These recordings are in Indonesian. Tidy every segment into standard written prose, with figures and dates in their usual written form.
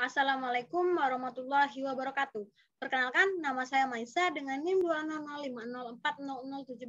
Assalamualaikum warahmatullahi wabarakatuh. Perkenalkan, nama saya Maisa dengan NIM 20050404017.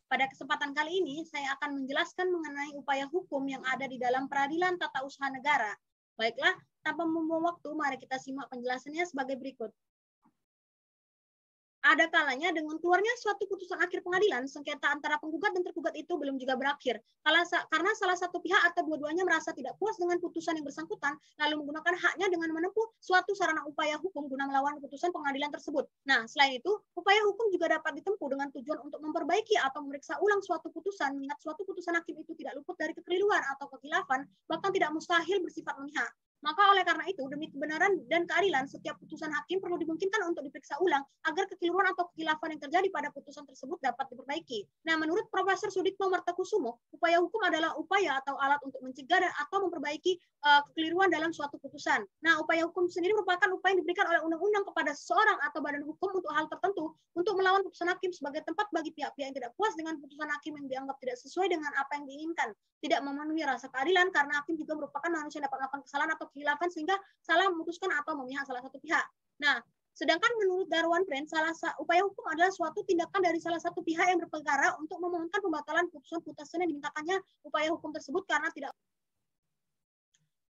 Pada kesempatan kali ini, saya akan menjelaskan mengenai upaya hukum yang ada di dalam peradilan tata usaha negara. Baiklah, tanpa membuang waktu, mari kita simak penjelasannya sebagai berikut. Ada kalanya dengan keluarnya suatu putusan akhir pengadilan, sengketa antara penggugat dan tergugat itu belum juga berakhir. Karena salah satu pihak atau dua-duanya merasa tidak puas dengan putusan yang bersangkutan, lalu menggunakan haknya dengan menempuh suatu sarana upaya hukum guna melawan putusan pengadilan tersebut. Nah, selain itu, upaya hukum juga dapat ditempuh dengan tujuan untuk memperbaiki atau memeriksa ulang suatu putusan, mengingat suatu putusan hakim itu tidak luput dari kekeliruan atau kekhilafan, bahkan tidak mustahil bersifat memihak. Maka oleh karena itu, demi kebenaran dan keadilan, setiap putusan hakim perlu dimungkinkan untuk diperiksa ulang agar kekeliruan atau kekhilafan yang terjadi pada putusan tersebut dapat diperbaiki. Nah, menurut Profesor Sudikno Martakusumo, upaya hukum adalah upaya atau alat untuk mencegah atau memperbaiki kekeliruan dalam suatu putusan. Nah, upaya hukum sendiri merupakan upaya yang diberikan oleh undang-undang kepada seseorang atau badan hukum untuk hal tertentu untuk melawan putusan hakim sebagai tempat bagi pihak-pihak yang tidak puas dengan putusan hakim yang dianggap tidak sesuai dengan apa yang diinginkan, tidak memenuhi rasa keadilan karena hakim juga merupakan manusia yang dapat melakukan kesalahan atau kekhilafan sehingga salah memutuskan atau memihak salah satu pihak. Nah, sedangkan menurut Darwan Prince, upaya hukum adalah suatu tindakan dari salah satu pihak yang berperkara untuk memohonkan pembatalan putusan yang dimintakannya upaya hukum tersebut karena tidak.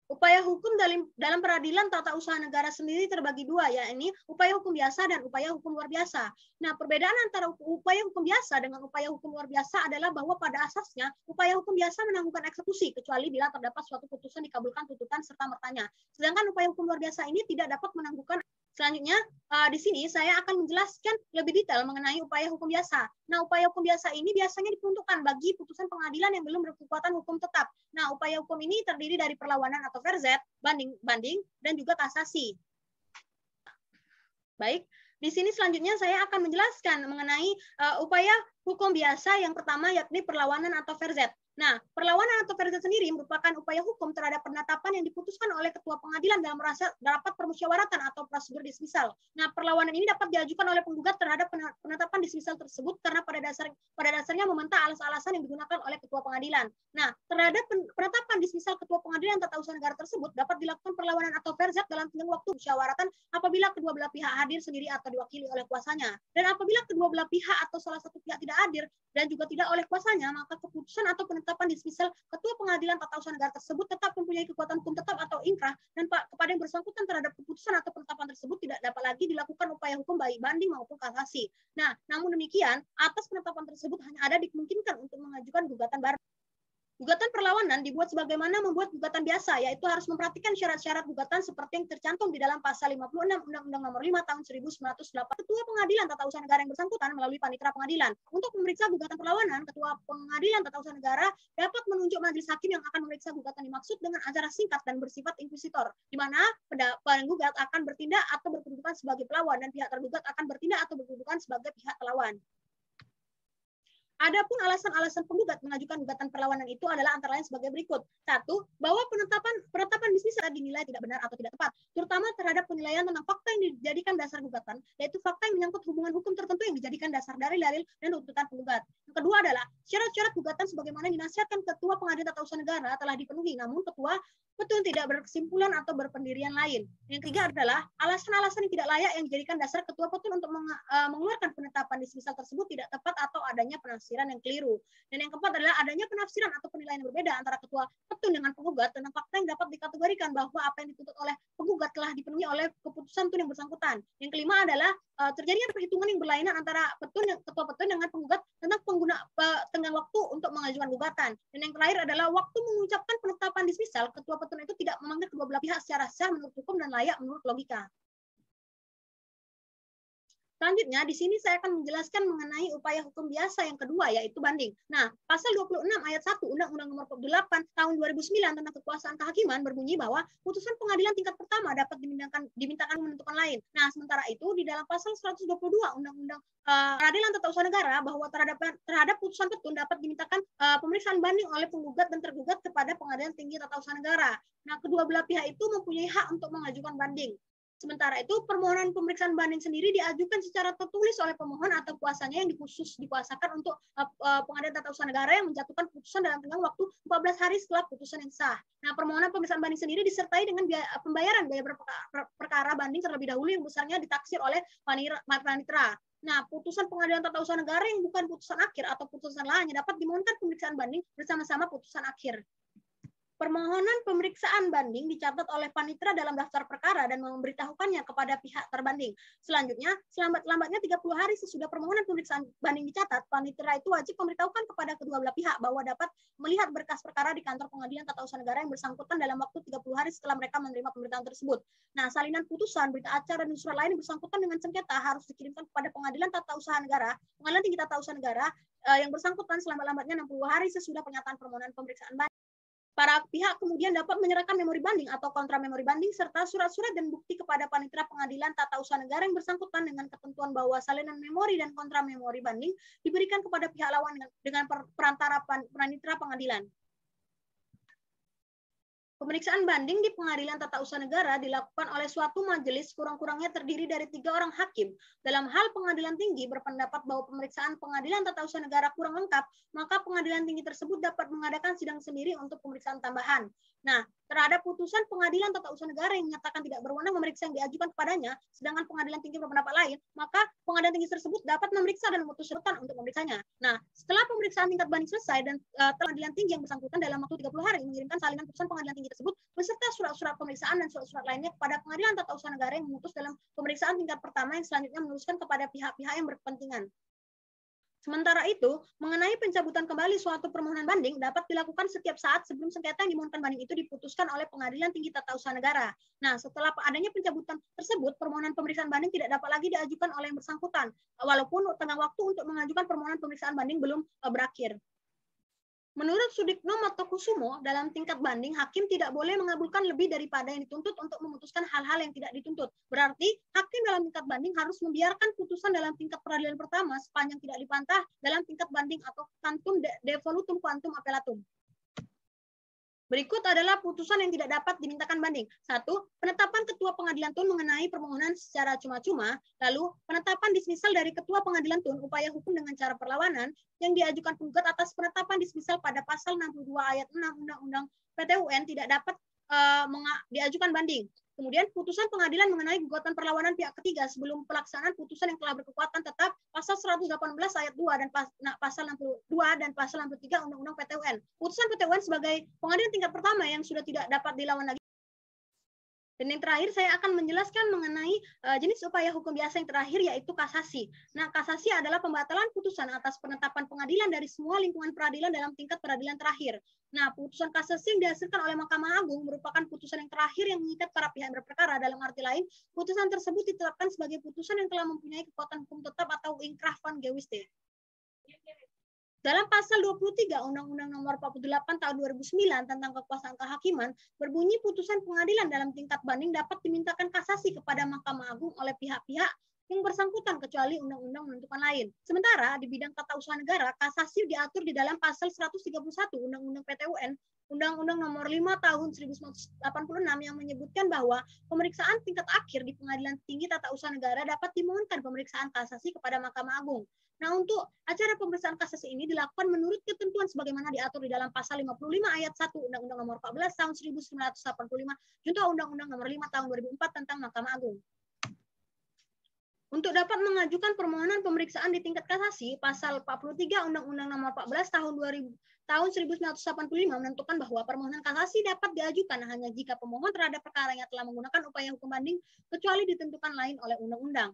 Upaya hukum dalam peradilan tata usaha negara sendiri terbagi dua, yakni upaya hukum biasa dan upaya hukum luar biasa. Nah, perbedaan antara upaya hukum biasa dengan upaya hukum luar biasa adalah bahwa pada asasnya upaya hukum biasa menangguhkan eksekusi kecuali bila terdapat suatu putusan dikabulkan tuntutan serta mertanya. Sedangkan upaya hukum luar biasa ini tidak dapat menangguhkan. Selanjutnya, di sini saya akan menjelaskan lebih detail mengenai upaya hukum biasa. Nah, upaya hukum biasa ini biasanya diperuntukkan bagi putusan pengadilan yang belum berkekuatan hukum tetap. Nah, upaya hukum ini terdiri dari perlawanan atau verzet, banding, dan juga kasasi. Baik, di sini selanjutnya saya akan menjelaskan mengenai upaya hukum biasa yang pertama yakni perlawanan atau verzet. Nah, perlawanan atau verzet sendiri merupakan upaya hukum terhadap penetapan yang diputuskan oleh ketua pengadilan dalam rapat permusyawaratan atau prosedur dismisal. Nah, perlawanan ini dapat diajukan oleh penggugat terhadap penetapan dismisal tersebut karena pada dasarnya membantah alasan-alasan yang digunakan oleh ketua pengadilan. Nah, terhadap penetapan dismisal ketua pengadilan tata usaha negara tersebut dapat dilakukan perlawanan atau verzet dalam tenggang waktu musyawaratan apabila kedua belah pihak hadir sendiri atau diwakili oleh kuasanya. Dan apabila kedua belah pihak atau salah satu pihak tidak hadir dan juga tidak oleh kuasanya, maka keputusan atau penetapan dismisal ketua pengadilan tata usaha negara tersebut tetap mempunyai kekuatan hukum tetap atau inkrah, dan kepada yang bersangkutan terhadap keputusan atau penetapan tersebut tidak dapat lagi dilakukan upaya hukum baik banding maupun kasasi. Nah, namun demikian, atas penetapan tersebut hanya ada dimungkinkan untuk mengajukan gugatan baru. Gugatan perlawanan dibuat sebagaimana membuat gugatan biasa, yaitu harus memperhatikan syarat-syarat gugatan seperti yang tercantum di dalam pasal 56 Undang-Undang Nomor 5 Tahun 1908. Ketua Pengadilan Tata Usaha Negara yang bersangkutan melalui panitera pengadilan. Untuk memeriksa gugatan perlawanan, Ketua Pengadilan Tata Usaha Negara dapat menunjuk majelis hakim yang akan memeriksa gugatan dimaksud dengan acara singkat dan bersifat inkuisitor, di mana penggugat akan bertindak atau berkedudukan sebagai pelawan dan pihak tergugat akan bertindak atau berkedudukan sebagai pihak terlawan. Adapun alasan-alasan penggugat mengajukan gugatan perlawanan itu adalah antara lain sebagai berikut. Satu, bahwa penetapan dismisal dinilai tidak benar atau tidak tepat, terutama terhadap penilaian tentang fakta yang dijadikan dasar gugatan, yaitu fakta yang menyangkut hubungan hukum tertentu yang dijadikan dasar dari dalil dan tuntutan penggugat. Yang kedua adalah syarat-syarat gugatan sebagaimana dinasihatkan Ketua Pengadilan Tata Usaha Negara telah dipenuhi, namun Ketua Petun tidak berkesimpulan atau berpendirian lain. Yang ketiga adalah alasan-alasan yang tidak layak yang dijadikan dasar Ketua Petun untuk mengeluarkan penetapan dismisal tersebut tidak tepat atau adanya penafsiran yang keliru. Dan yang keempat adalah adanya penafsiran atau penilaian yang berbeda antara Ketua Petun dengan penggugat tentang fakta yang dapat dikategorikan bahwa apa yang dituntut oleh penggugat telah dipenuhi oleh keputusan Petun yang bersangkutan. Yang kelima adalah terjadinya perhitungan yang berlainan antara Ketua Petun dengan penggugat tentang tenggang waktu untuk mengajukan gugatan. Dan yang terakhir adalah waktu mengucapkan penetapan dismisal, Ketua Petun itu tidak memanggil kedua belah pihak secara sah menurut hukum dan layak menurut logika. Selanjutnya, di sini saya akan menjelaskan mengenai upaya hukum biasa yang kedua, yaitu banding. Nah, pasal 26 ayat 1 Undang-Undang Nomor 8 tahun 2009 tentang kekuasaan kehakiman berbunyi bahwa putusan pengadilan tingkat pertama dapat dimintakan menentukan lain. Nah, sementara itu di dalam pasal 122 Undang-Undang Peradilan Tata Usaha Negara bahwa terhadap putusan petun dapat dimintakan pemeriksaan banding oleh penggugat dan tergugat kepada Pengadilan Tinggi Tata Usaha Negara. Nah, kedua belah pihak itu mempunyai hak untuk mengajukan banding. Sementara itu, permohonan pemeriksaan banding sendiri diajukan secara tertulis oleh pemohon atau kuasanya yang dikuasakan untuk Pengadilan Tata Usaha Negara yang menjatuhkan putusan dalam tenggang waktu 14 hari setelah putusan yang sah. Nah, permohonan pemeriksaan banding sendiri disertai dengan pembayaran biaya perkara banding terlebih dahulu yang besarnya ditaksir oleh panitera. Nah, putusan Pengadilan Tata Usaha Negara yang bukan putusan akhir atau putusan lainnya dapat dimohonkan pemeriksaan banding bersama-sama putusan akhir. Permohonan pemeriksaan banding dicatat oleh panitera dalam daftar perkara dan memberitahukannya kepada pihak terbanding. Selanjutnya, selambat-lambatnya 30 hari sesudah permohonan pemeriksaan banding dicatat, panitera itu wajib memberitahukan kepada kedua belah pihak bahwa dapat melihat berkas perkara di kantor Pengadilan Tata Usaha Negara yang bersangkutan dalam waktu 30 hari setelah mereka menerima pemberitaan tersebut. Nah, salinan putusan, berita acara, dan surat lain yang bersangkutan dengan sengketa harus dikirimkan kepada Pengadilan Tata Usaha Negara, Pengadilan Tinggi Tata Usaha Negara yang bersangkutan selambat-lambatnya 60 hari sesudah pernyataan permohonan pemeriksaan banding. Para pihak kemudian dapat menyerahkan memori banding atau kontra memori banding serta surat-surat dan bukti kepada panitera Pengadilan Tata Usaha Negara yang bersangkutan dengan ketentuan bahwa salinan memori dan kontra memori banding diberikan kepada pihak lawan dengan perantara panitera pengadilan. Pemeriksaan banding di Pengadilan Tata Usaha Negara dilakukan oleh suatu majelis kurang-kurangnya terdiri dari 3 orang hakim. Dalam hal pengadilan tinggi berpendapat bahwa pemeriksaan Pengadilan Tata Usaha Negara kurang lengkap, maka pengadilan tinggi tersebut dapat mengadakan sidang sendiri untuk pemeriksaan tambahan. Nah, terhadap putusan Pengadilan Tata Usaha Negara yang menyatakan tidak berwenang memeriksa yang diajukan kepadanya, sedangkan pengadilan tinggi berpendapat lain, maka pengadilan tinggi tersebut dapat memeriksa dan memutuskan untuk memeriksanya. Nah, setelah pemeriksaan tingkat banding selesai dan pengadilan tinggi yang bersangkutan dalam waktu 30 hari mengirimkan salinan putusan pengadilan tinggi tersebut beserta surat-surat pemeriksaan dan surat-surat lainnya kepada Pengadilan Tata Usaha Negara yang memutus dalam pemeriksaan tingkat pertama yang selanjutnya meneruskan kepada pihak-pihak yang berkepentingan. Sementara itu, mengenai pencabutan kembali suatu permohonan banding dapat dilakukan setiap saat sebelum sengketa yang dimohonkan banding itu diputuskan oleh Pengadilan Tinggi Tata Usaha Negara. Nah, setelah adanya pencabutan tersebut, permohonan pemeriksaan banding tidak dapat lagi diajukan oleh yang bersangkutan, walaupun tenggang waktu untuk mengajukan permohonan pemeriksaan banding belum berakhir. Menurut Sudikno Matokusumo, dalam tingkat banding, hakim tidak boleh mengabulkan lebih daripada yang dituntut untuk memutuskan hal-hal yang tidak dituntut. Berarti, hakim dalam tingkat banding harus membiarkan putusan dalam tingkat peradilan pertama sepanjang tidak dibantah dalam tingkat banding atau tantum devolutum quantum appellatum. Berikut adalah putusan yang tidak dapat dimintakan banding. 1. Penetapan Ketua Pengadilan Tun mengenai permohonan secara cuma-cuma. Lalu, penetapan dismisal dari Ketua Pengadilan Tun upaya hukum dengan cara perlawanan yang diajukan penggugat atas penetapan dismisal pada pasal 62 ayat 6 Undang-Undang PTUN tidak dapat diajukan banding. Kemudian putusan pengadilan mengenai gugatan perlawanan pihak ketiga sebelum pelaksanaan putusan yang telah berkekuatan tetap pasal 118 ayat 2 dan pasal 62 dan pasal 63 Undang-Undang PTUN. Putusan PTUN sebagai pengadilan tingkat pertama yang sudah tidak dapat dilawan lagi. Dan yang terakhir saya akan menjelaskan mengenai jenis upaya hukum biasa yang terakhir yaitu kasasi. Nah, kasasi adalah pembatalan putusan atas penetapan pengadilan dari semua lingkungan peradilan dalam tingkat peradilan terakhir. Nah, putusan kasasi yang dihasilkan oleh Mahkamah Agung merupakan putusan yang terakhir yang mengikat para pihak yang berperkara. Dalam arti lain, putusan tersebut ditetapkan sebagai putusan yang telah mempunyai kekuatan hukum tetap atau inkrah van gewiste. Dalam pasal 23 Undang-Undang Nomor 48 Tahun 2009 tentang kekuasaan kehakiman, berbunyi putusan pengadilan dalam tingkat banding dapat dimintakan kasasi kepada Mahkamah Agung oleh pihak-pihak yang bersangkutan kecuali undang-undang menentukan lain. Sementara di bidang tata usaha negara, kasasi diatur di dalam pasal 131 Undang-Undang PTUN, Undang-Undang Nomor 5 Tahun 1986 yang menyebutkan bahwa pemeriksaan tingkat akhir di Pengadilan Tinggi Tata Usaha Negara dapat dimohonkan pemeriksaan kasasi kepada Mahkamah Agung. Nah, untuk acara pemeriksaan kasasi ini dilakukan menurut ketentuan sebagaimana diatur di dalam pasal 55 ayat 1 Undang-Undang Nomor 14 Tahun 1985 junto Undang-Undang Nomor 5 Tahun 2004 tentang Mahkamah Agung. Untuk dapat mengajukan permohonan pemeriksaan di tingkat kasasi, pasal 43 Undang-Undang Nomor 14 Tahun 1985 menentukan bahwa permohonan kasasi dapat diajukan hanya jika pemohon terhadap perkaranya telah menggunakan upaya hukum banding kecuali ditentukan lain oleh undang-undang.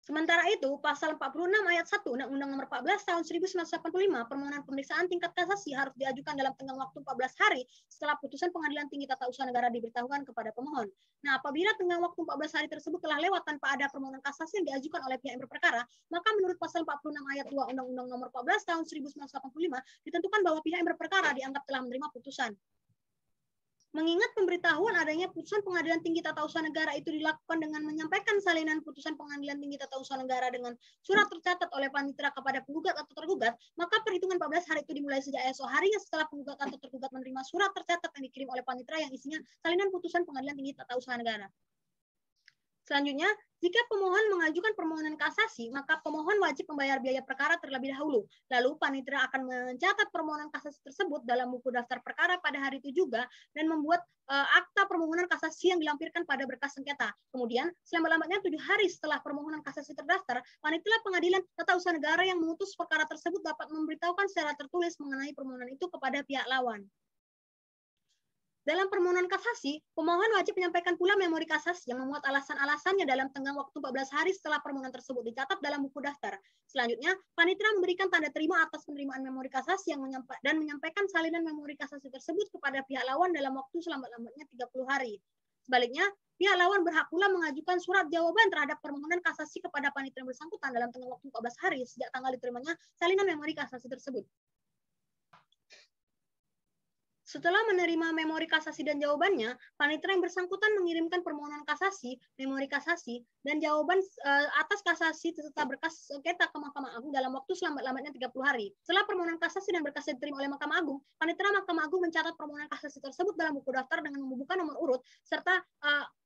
Sementara itu, pasal 46 ayat 1 Undang-Undang Nomor 14 Tahun 1985, permohonan pemeriksaan tingkat kasasi harus diajukan dalam tenggang waktu 14 hari setelah putusan Pengadilan Tinggi Tata Usaha Negara diberitahukan kepada pemohon. Nah, apabila tenggang waktu 14 hari tersebut telah lewat tanpa ada permohonan kasasi yang diajukan oleh pihak yang berperkara, maka menurut pasal 46 ayat 2 Undang-Undang Nomor 14 Tahun 1985 ditentukan bahwa pihak yang berperkara dianggap telah menerima putusan. Mengingat pemberitahuan adanya putusan Pengadilan Tinggi Tata Usaha Negara itu dilakukan dengan menyampaikan salinan putusan Pengadilan Tinggi Tata Usaha Negara dengan surat tercatat oleh panitera kepada penggugat atau tergugat, maka perhitungan 14 hari itu dimulai sejak esok harinya setelah penggugat atau tergugat menerima surat tercatat yang dikirim oleh panitera yang isinya salinan putusan Pengadilan Tinggi Tata Usaha Negara. Selanjutnya, jika pemohon mengajukan permohonan kasasi, maka pemohon wajib membayar biaya perkara terlebih dahulu. Lalu panitera akan mencatat permohonan kasasi tersebut dalam buku daftar perkara pada hari itu juga dan membuat akta permohonan kasasi yang dilampirkan pada berkas sengketa. Kemudian, selambat-lambatnya 7 hari setelah permohonan kasasi terdaftar, panitia pengadilan tata usaha negara yang memutus perkara tersebut dapat memberitahukan secara tertulis mengenai permohonan itu kepada pihak lawan. Dalam permohonan kasasi, pemohon wajib menyampaikan pula memori kasasi yang memuat alasan-alasannya dalam tenggang waktu 14 hari setelah permohonan tersebut dicatat dalam buku daftar. Selanjutnya, panitera memberikan tanda terima atas penerimaan memori kasasi dan menyampaikan salinan memori kasasi tersebut kepada pihak lawan dalam waktu selambat-lambatnya 30 hari. Sebaliknya, pihak lawan berhak pula mengajukan surat jawaban terhadap permohonan kasasi kepada panitera bersangkutan dalam tenggang waktu 14 hari sejak tanggal diterimanya salinan memori kasasi tersebut. Setelah menerima memori kasasi dan jawabannya, panitera yang bersangkutan mengirimkan permohonan kasasi, memori kasasi, dan jawaban atas kasasi serta berkas sengketa ke Mahkamah Agung dalam waktu selambat-lambatnya 30 hari. Setelah permohonan kasasi dan berkas diterima oleh Mahkamah Agung, panitera Mahkamah Agung mencatat permohonan kasasi tersebut dalam buku daftar dengan membubuhkan nomor urut serta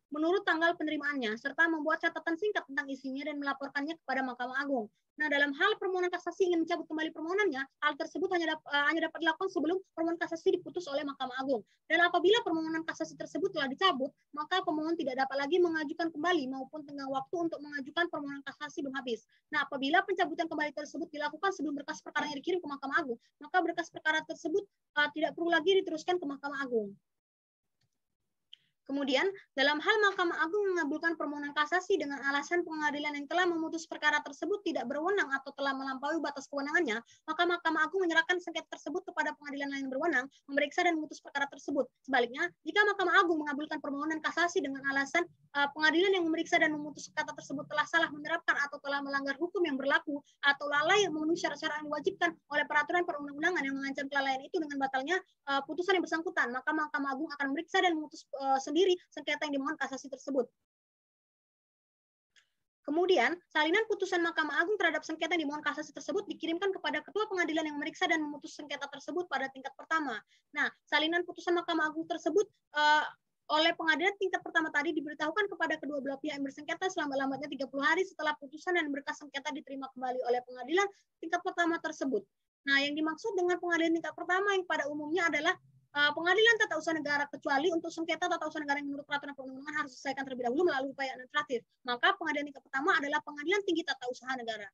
menurut tanggal penerimaannya, serta membuat catatan singkat tentang isinya dan melaporkannya kepada Mahkamah Agung. Nah, dalam hal permohonan kasasi ingin mencabut kembali permohonannya, hal tersebut hanya dapat dilakukan sebelum permohonan kasasi diputus oleh Mahkamah Agung. Dan apabila permohonan kasasi tersebut telah dicabut, maka pemohon tidak dapat lagi mengajukan kembali maupun tenggang waktu untuk mengajukan permohonan kasasi belum habis. Nah, apabila pencabutan kembali tersebut dilakukan sebelum berkas perkara yang dikirim ke Mahkamah Agung, maka berkas perkara tersebut tidak perlu lagi diteruskan ke Mahkamah Agung. Kemudian, dalam hal Mahkamah Agung mengabulkan permohonan kasasi dengan alasan pengadilan yang telah memutus perkara tersebut tidak berwenang atau telah melampaui batas kewenangannya, maka Mahkamah Agung menyerahkan sengketa tersebut kepada pengadilan lain berwenang memeriksa dan memutus perkara tersebut. Sebaliknya, jika Mahkamah Agung mengabulkan permohonan kasasi dengan alasan pengadilan yang memeriksa dan memutus sengketa tersebut telah salah menerapkan atau telah melanggar hukum yang berlaku atau lalai memenuhi syarat-syarat yang diwajibkan oleh peraturan perundang-undangan yang mengancam kelalaian itu dengan batalnya putusan yang bersangkutan, maka Mahkamah Agung akan memeriksa dan memutus sendiri sengketa yang dimohon kasasi tersebut. Kemudian, salinan putusan Mahkamah Agung terhadap sengketa yang dimohon kasasi tersebut dikirimkan kepada Ketua Pengadilan yang memeriksa dan memutus sengketa tersebut pada tingkat pertama. Nah, salinan putusan Mahkamah Agung tersebut oleh pengadilan tingkat pertama tadi diberitahukan kepada kedua belah pihak yang bersengketa selama-lambatnya 30 hari setelah putusan dan berkas sengketa diterima kembali oleh pengadilan tingkat pertama tersebut. Nah, yang dimaksud dengan pengadilan tingkat pertama yang pada umumnya adalah pengadilan tata usaha negara, kecuali untuk sengketa tata usaha negara yang menurut peraturan perundang-undangan harus diselesaikan terlebih dahulu melalui upaya administratif. Maka pengadilan tingkat pertama adalah pengadilan tinggi tata usaha negara.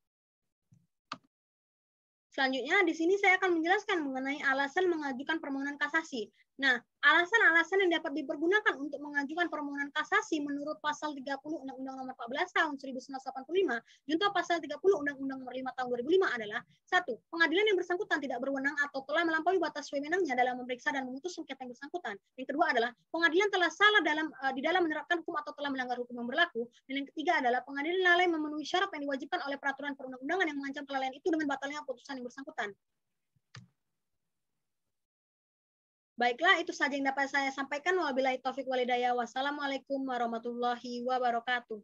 Selanjutnya, di sini saya akan menjelaskan mengenai alasan mengajukan permohonan kasasi. Nah, alasan-alasan yang dapat dipergunakan untuk mengajukan permohonan kasasi menurut pasal 30 Undang-Undang Nomor 14 Tahun 1985, junto pasal 30 Undang-Undang Nomor 5 Tahun 2005 adalah 1. Pengadilan yang bersangkutan tidak berwenang atau telah melampaui batas wewenangnya dalam memeriksa dan memutus sengketa yang bersangkutan. Yang kedua adalah pengadilan telah salah di dalam menerapkan hukum atau telah melanggar hukum yang berlaku. Dan yang ketiga adalah pengadilan lalai memenuhi syarat yang diwajibkan oleh peraturan perundang-undangan yang mengancam kelalaian itu dengan batalnya putusan yang bersangkutan. Baiklah, itu saja yang dapat saya sampaikan. Wabillahi taufik walhidayah. Wassalamualaikum warahmatullahi wabarakatuh.